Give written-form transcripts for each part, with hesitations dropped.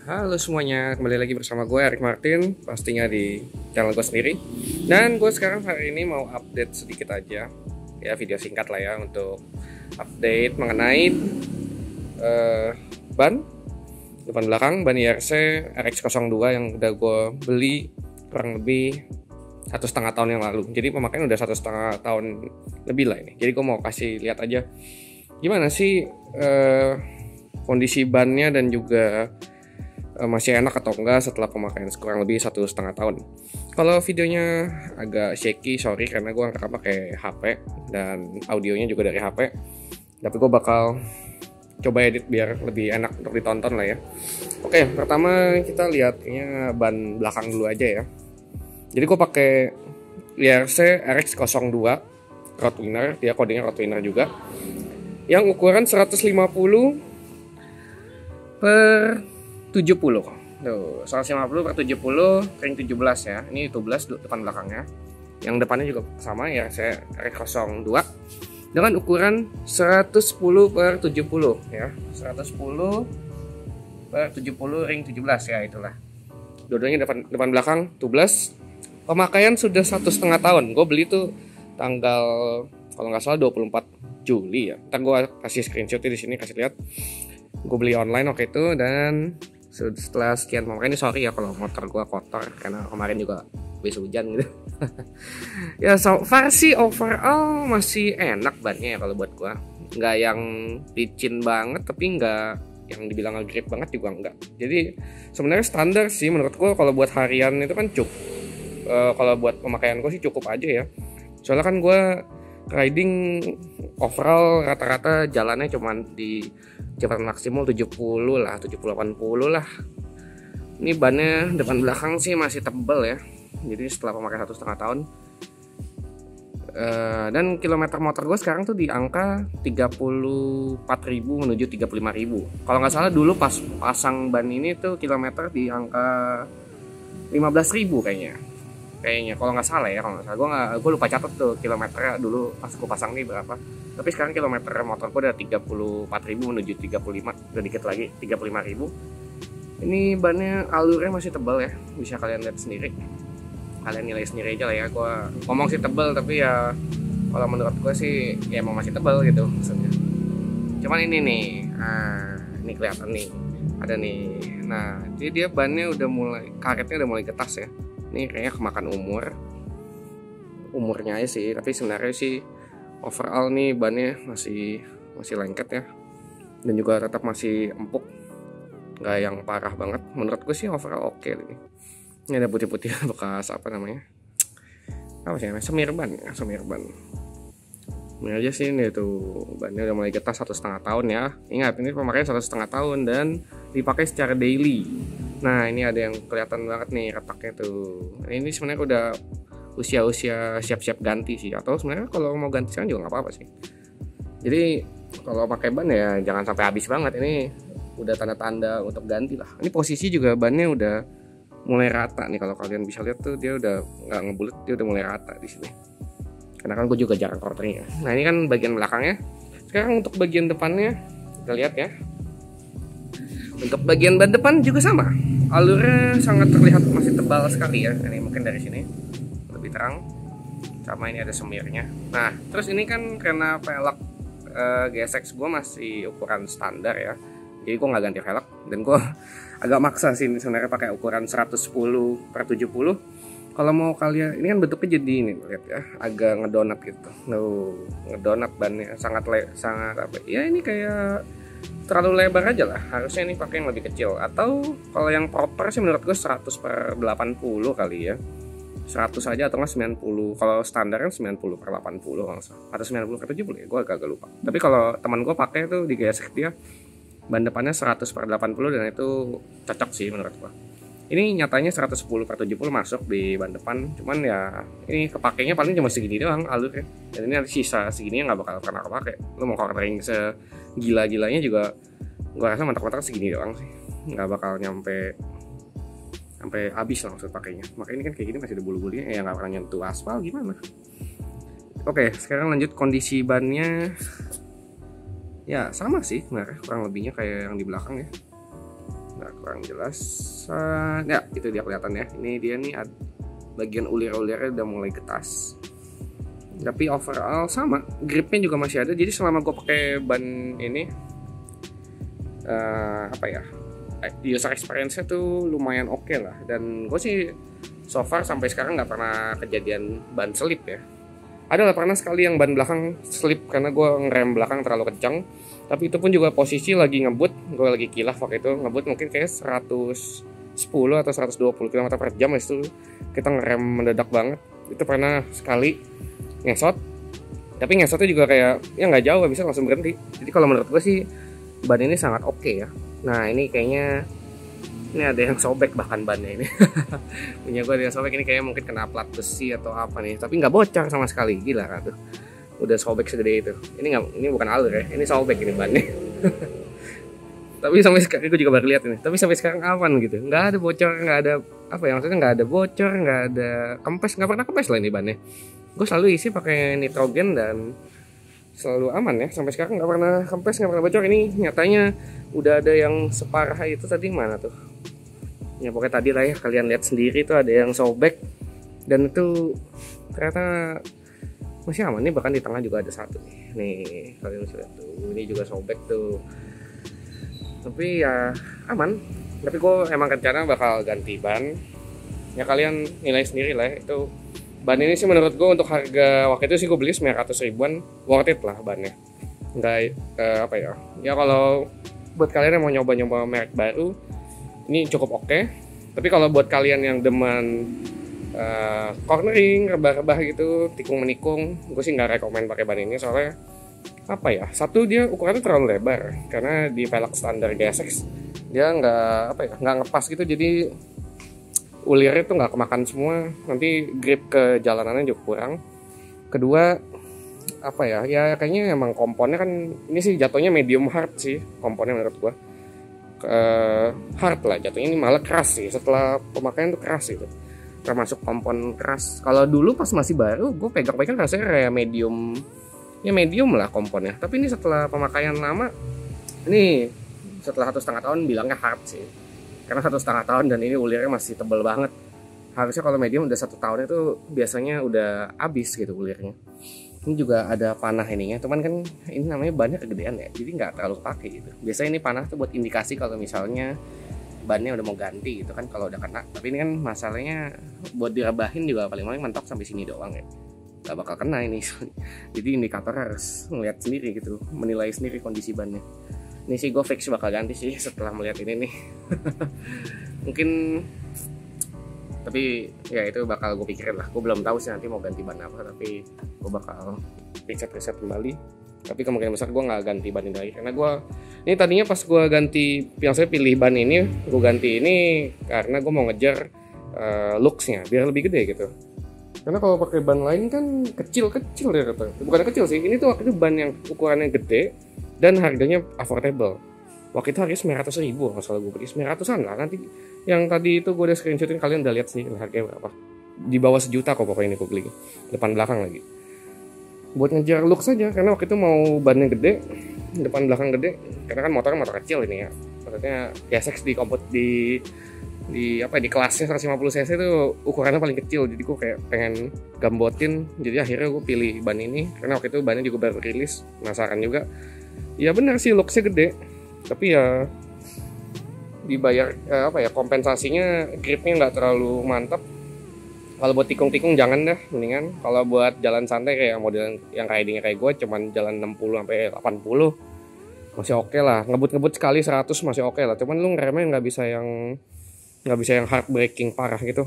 Halo semuanya, kembali lagi bersama gue Erik Martin, pastinya di channel gue sendiri. Dan gue sekarang hari ini mau update sedikit aja, ya video singkat lah ya, untuk update mengenai ban depan belakang, ban IRC RX02 yang udah gue beli kurang lebih 1,5 tahun yang lalu. Jadi pemakaian udah 1,5 tahun lebih lah ini. Jadi gue mau kasih lihat aja gimana sih kondisi bannya dan juga masih enak atau enggak setelah pemakaian kurang lebih 1,5 tahun. Kalau videonya agak shaky, sorry, karena gue ngerekam pakai HP dan audionya juga dari HP. Tapi gue bakal coba edit biar lebih enak untuk ditonton lah ya. Oke, pertama kita lihatnya ban belakang dulu aja ya. Jadi gue pakai IRC RX02 Roadwinner, dia kodenya Roadwinner juga, yang ukuran 150 per 70. Tuh, 150 per 70 ring 17 ya. Ini 17 depan belakangnya. Yang depannya juga sama ya, saya RX02 dengan ukuran 110 per 70 ya. 110 per 70 ring 17 ya, itulah. Dua-duanya depan belakang 12. Pemakaian sudah 1,5 tahun. Gue beli tuh tanggal kalau nggak salah 24 Juli ya. Ntar gue kasih screenshotnya di sini, kasih lihat. Gue beli online waktu itu, dan setelah sekian pemakaian, ini sorry ya kalau motor gue kotor karena kemarin juga habis hujan gitu. Ya so far sih overall masih enak bannya ya kalau buat gue. Nggak yang licin banget, tapi nggak yang dibilang grip banget juga enggak. Jadi sebenarnya standar sih menurut gue. Kalau buat harian itu kan cukup. Kalau buat pemakaian gue sih cukup aja ya. Soalnya kan gue riding overall rata-rata jalannya cuman di kecepatan maksimal 70 lah, 70-80 lah. Ini bannya depan belakang sih masih tebal ya. Jadi setelah pemakaian 1,5 tahun, dan kilometer motor gue sekarang tuh di angka 34.000 menuju 35.000. Kalau nggak salah dulu pas pasang ban ini tuh kilometer di angka 15.000 kayaknya kalau nggak salah ya. Kalau nggak salah, gue lupa catat tuh kilometernya dulu pas gue pasang nih berapa. Tapi sekarang kilometer motor gue udah 34.000 menuju 35, udah dikit lagi 35.000. Ini bannya alurnya masih tebal ya, bisa kalian lihat sendiri, kalian nilai sendiri aja lah ya. Gue ngomong sih tebal, tapi ya kalau menurut gue sih ya emang masih tebal gitu maksudnya. Cuman ini nih, ini kelihatan nih, ada nih. Nah, jadi dia bannya udah mulai, karetnya udah mulai getas ya. Ini kayaknya kemakan umurnya aja sih, tapi sebenarnya sih overall nih bannya masih lengket ya, dan juga tetap masih empuk, nggak yang parah banget. Menurut gue sih overall oke ini. Ini ada putih-putih bekas apa namanya, semir ban ya, semir ban. Ini aja sih, ini tuh bannya udah mulai getas 1,5 tahun ya. Ingat, ini pemakaian 1,5 tahun dan dipakai secara daily. Nah, ini ada yang kelihatan banget nih retaknya tuh. Ini sebenarnya udah usia siap-siap ganti sih. Atau sebenarnya kalau mau ganti sekarang juga nggak apa-apa sih. Jadi kalau pakai ban ya jangan sampai habis banget. Ini udah tanda-tanda untuk ganti lah. Ini posisi juga bannya udah mulai rata nih. Kalau kalian bisa lihat tuh, dia udah nggak ngebulet, dia udah mulai rata di sini. Karena kan gue juga jarang korternya. Nah, ini kan bagian belakangnya. Sekarang untuk bagian depannya kita lihat ya. Untuk bagian ban depan juga sama, alurnya sangat terlihat masih tebal sekali ya. Ini mungkin dari sini lebih terang, sama ini ada semirnya. Nah, terus ini kan karena velg GSX gue masih ukuran standar ya, jadi gue nggak ganti velg, dan gue agak maksa sih sebenarnya pakai ukuran 110 per 70. Kalau mau kalian, ini kan bentuknya jadi ini, lihat ya, agak ngedonat gitu. Ngedonat bannya sangat apa ya, ini kayak terlalu lebar aja lah. Harusnya ini pakai yang lebih kecil, atau kalau yang proper sih menurut gue 100 per 80 kali ya, 100 aja atau nggak 90. Kalau standar kan 90 per 80 atau 90 per 70 ya, gue agak lupa. Tapi kalau teman gue pakai tuh di GSX, dia ban depannya 100 per 80 dan itu cocok sih menurut gue. Ini nyatanya 110 per 70 masuk di ban depan, cuman ya ini kepakainya paling cuma segini doang alurnya, dan ini ada sisa segini nggak bakal pernah kepake. Lo mau cornering segila-gilanya juga gue rasa mentok-mentok segini doang sih, nggak bakal nyampe habis langsung pakainya. Makanya ini kan kayak gini masih ada bulu-bulunya ya, nggak pernah nyentuh aspal gimana. Oke, sekarang lanjut kondisi bannya. Ya sama sih sebenarnya, kurang lebihnya kayak yang di belakang ya. nggak kurang jelas. Ya itu dia kelihatan ya, ini dia nih bagian ulir-ulirnya udah mulai getas, tapi overall sama, gripnya juga masih ada. Jadi selama gue pakai ban ini user experience-nya tuh lumayan oke lah. Dan gue sih so far sampai sekarang nggak pernah kejadian ban selip ya. Ada lah pernah sekali yang ban belakang slip karena gue ngerem belakang terlalu kencang. Tapi itu pun juga posisi lagi ngebut, gue lagi kilaf waktu itu, ngebut mungkin kayak 110 atau 120 km per jam. Itu kita ngerem mendadak banget. Itu pernah sekali ngesot, tapi ngesotnya juga kayak ya nggak jauh, bisa langsung berhenti. Jadi kalau menurut gue sih ban ini sangat oke ya. Nah ini kayaknya ini ada yang sobek bahkan bannya ini. Punya gue ada yang sobek ini, kayaknya mungkin kena plat besi atau apa nih, tapi nggak bocor sama sekali. Gila kan tuh, udah sobek segede itu. Ini bukan alur ya, ini sobek ini bannya. Tapi sampai sekarang gue juga baru lihat ini, tapi sampai sekarang aman gitu, nggak ada bocor, nggak ada apa ya, maksudnya nggak ada bocor, nggak ada kempes, nggak pernah kempes lah ini bannya. Gue selalu isi pakai nitrogen dan selalu aman ya, sampai sekarang nggak pernah kempes, nggak pernah bocor. Ini nyatanya udah ada yang separah itu tadi, mana tuh ya, pokoknya tadi lah ya, kalian lihat sendiri tuh ada yang sobek, dan itu ternyata masih aman nih. Bahkan di tengah juga ada satu nih, kalian bisa lihat tuh, ini juga sobek tuh, tapi ya aman. Tapi gue emang rencana bakal ganti ban ya, kalian nilai sendiri lah ya. Itu ban ini sih menurut gue untuk harga waktu itu sih gue beli 900 ribuan, worth it lah bannya. Enggak ya kalau buat kalian yang mau nyoba-nyoba merek baru ini cukup oke. Tapi kalau buat kalian yang demen cornering, rebah-rebah gitu, tikung menikung, gue sih nggak rekomen pakai ban ini. Soalnya satu, dia ukurannya terlalu lebar karena di velg standar GSX dia nggak ngepas gitu, jadi ulirnya tuh nggak kemakan semua, nanti grip ke jalanannya juga kurang. Kedua ya kayaknya emang komponnya kan ini sih jatuhnya medium hard sih komponnya menurut gua. Hard lah jatuhnya, ini malah keras sih, setelah pemakaian tuh keras itu, termasuk kompon keras. Kalau dulu pas masih baru gue pegang-pegang rasanya kayak medium lah komponnya, tapi ini setelah pemakaian lama, ini setelah 1,5 tahun bilangnya hard sih, karena 1,5 tahun dan ini ulirnya masih tebal banget. Harusnya kalau medium udah 1 tahun itu biasanya udah habis gitu ulirnya. Ini juga ada panah ininya, cuman kan ini namanya bannya kegedean ya, jadi nggak terlalu pakai gitu. Biasanya ini panah tuh buat indikasi kalau misalnya bannya udah mau ganti gitu kan, kalau udah kena. Tapi ini kan masalahnya buat direbahin juga paling mentok sampai sini doang ya, nggak bakal kena ini. Jadi indikator harus ngeliat sendiri gitu, menilai sendiri kondisi bannya. Ini sih gue fix bakal ganti sih setelah melihat ini nih. Mungkin, tapi ya itu bakal gue pikirin lah. Gue belum tahu sih nanti mau ganti ban apa, tapi gue bakal riset kembali. Tapi kemungkinan besar gue nggak ganti ban ini lagi, karena gue ini tadinya pas gue ganti, yang saya pilih ban ini, gue ganti ini karena gue mau ngejar looksnya biar lebih gede gitu. Karena kalau pakai ban lain kan kecil ya kata. Bukan kecil sih, ini tuh waktu itu ban yang ukurannya gede dan harganya affordable. Waktu itu harganya 900 ribu, kalau gue beli 900an lah. Nanti yang tadi itu gue udah screenshotin, kalian udah lihat sih harganya berapa. Di bawah 1 juta kok pokoknya ini gue beli, depan belakang lagi. Buat ngejar look saja, karena waktu itu mau bannya gede, depan belakang gede, karena kan motornya motor kecil ini ya. Maksudnya GSX di kelasnya 150 cc itu ukurannya paling kecil, jadi gue kayak pengen gambotin. Jadi akhirnya gue pilih ban ini karena waktu itu bannya juga baru rilis, penasaran juga. Ya benar sih looksnya gede, tapi ya dibayar kompensasinya gripnya nggak terlalu mantap. Kalau buat tikung-tikung jangan dah, mendingan kalau buat jalan santai kayak model yang ridingnya kayak gue, cuman jalan 60 sampai 80 masih oke lah. Ngebut sekali 100 masih oke lah, cuman lu ngeremnya nggak bisa yang hard braking parah gitu.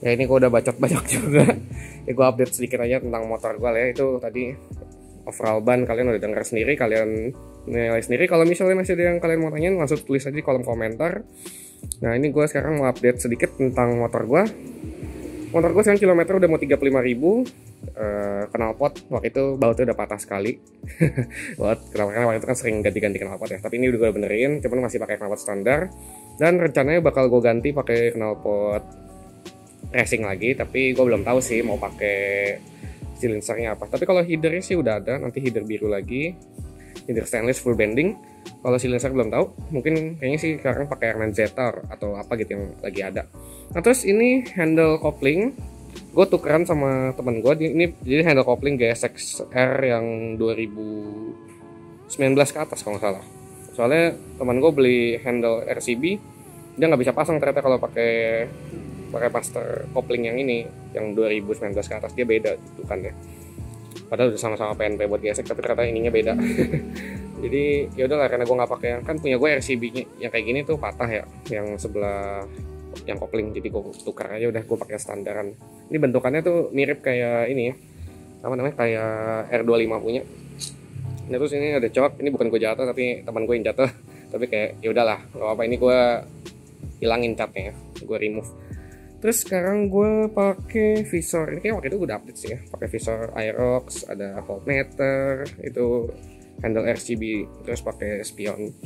Ya ini gue udah bacot juga. Ya gue update sedikit aja tentang motor gue lah ya. Itu tadi overall ban, kalian udah denger sendiri, kalian nilai sendiri. Kalau misalnya masih ada yang kalian mau tanyain, langsung tulis aja di kolom komentar. Nah ini gue sekarang mau update sedikit tentang motor gue. Motor gue sekarang kilometer udah mau 35.000. Knalpot waktu itu bautnya udah patah sekali. Karena waktu itu kan sering ganti-ganti knalpot ya. Tapi ini udah gue benerin, cuman masih pakai knalpot standar. Dan rencananya bakal gue ganti pakai knalpot racing lagi. Tapi gue belum tahu sih mau pakai silencernya apa. Tapi kalau headernya sih udah ada, nanti header biru lagi, header stainless full bending. Kalau silencer belum tahu, mungkin kayaknya sih sekarang pakai Hernán Zeta atau apa gitu yang lagi ada. Nah terus ini handle kopling, gue tukeran sama temen gue. Ini jadi handle kopling GSX R yang 2019 ke atas kalau nggak salah. Soalnya teman gue beli handle RCB, dia nggak bisa pasang ternyata kalau pakai master kopling yang ini, yang 2019 ke atas, dia beda gitu kan ya. Padahal udah sama-sama PNP buat gesek, tapi ternyata ininya beda. Jadi ya udahlah, karena gue nggak pakai yang, kan punya gue RCB-nya yang kayak gini tuh patah ya, yang sebelah yang kopling, jadi gue tukar aja, udah gue pakai standaran. Ini bentukannya tuh mirip kayak ini ya, apa namanya, kayak R25 punya. Nah terus ini ada cok, ini bukan gue jatuh tapi teman gue yang jatuh. Tapi kayak ya udahlah, nggak apa-apa, ini gue hilangin catnya ya, gue remove. Terus sekarang gue pakai visor, ini kayak waktu itu gue udah update sih ya, pakai visor Aerox, ada voltmeter, itu handle RGB, terus pakai spion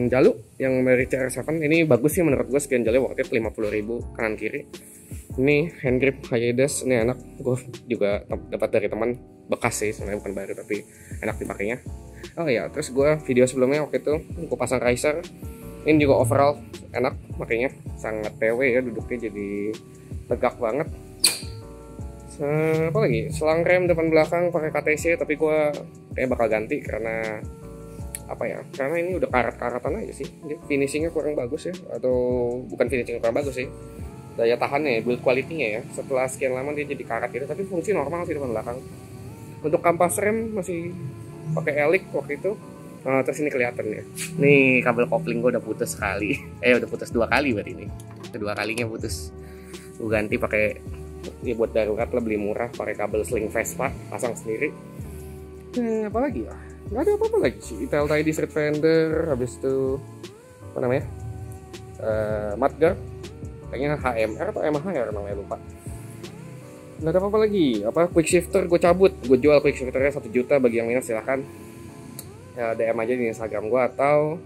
jalu yang dari CR7. Ini bagus sih menurut gue, spion jalu waktu itu 50.000 kanan kiri. Ini hand grip Hyedes, ini enak, gue juga dapat dari teman, bekas sih sebenarnya, bukan baru tapi enak dipakainya. Oh iya, terus gue video sebelumnya waktu itu gue pasang riser. Ini juga overall enak, makanya sangat PW ya, duduknya jadi tegak banget. Apa lagi? Selang rem depan belakang pakai KTC, tapi gue kayak bakal ganti karena apa ya? Karena ini udah karat-karatan aja sih. Finishingnya kurang bagus ya, atau bukan finishingnya kurang bagus sih, daya tahannya, build quality-nya ya. Setelah sekian lama dia jadi karat gitu, tapi fungsi normal sih depan belakang. Untuk kampas rem masih pakai Elic waktu itu. Terus ini kelihatan ya, nih kabel kopling gue udah putus sekali, udah putus 2 kali berarti ini, kedua kalinya putus. Gue ganti pakai, ya buat darurat lah, beli murah, pakai kabel sling Vespa, pasang sendiri. Apa lagi ya, nggak ada apa-apa lagi sih. Itel tidy street fender, habis itu apa namanya, mudguard, kayaknya HMR atau MHR namanya, lupa. Nggak ada apa-apa lagi. Apa, quick shifter gue cabut, gue jual quick shifternya 1 juta, bagi yang minat silahkan ya DM aja di Instagram gue, atau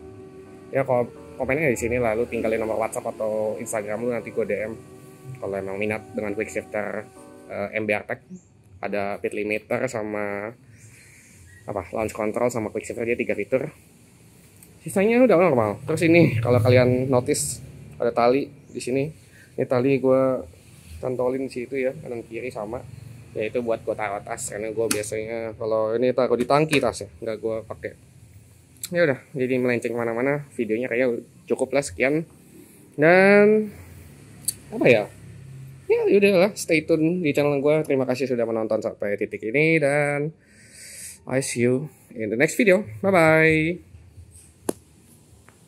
ya kalau komennya di sini, lalu tinggalin nomor WhatsApp atau Instagram lu, nanti gue DM kalau emang minat dengan quick shifter MBR Tech. Ada pit limiter sama apa, launch control sama quick shifter, dia 3 fitur, sisanya udah normal. Terus ini kalau kalian notice ada tali di sini, ini tali gue cantolin di situ ya, kanan kiri sama, yaitu buat gue taruh tas, karena gue biasanya kalau ini taruh di tangki tas ya, nggak gue pakai. Ya udah, jadi melenceng kemana-mana, videonya kayaknya cukup lah sekian. Dan apa ya, ya udahlah, stay tune di channel gue. Terima kasih sudah menonton sampai titik ini, dan I see you in the next video. Bye bye.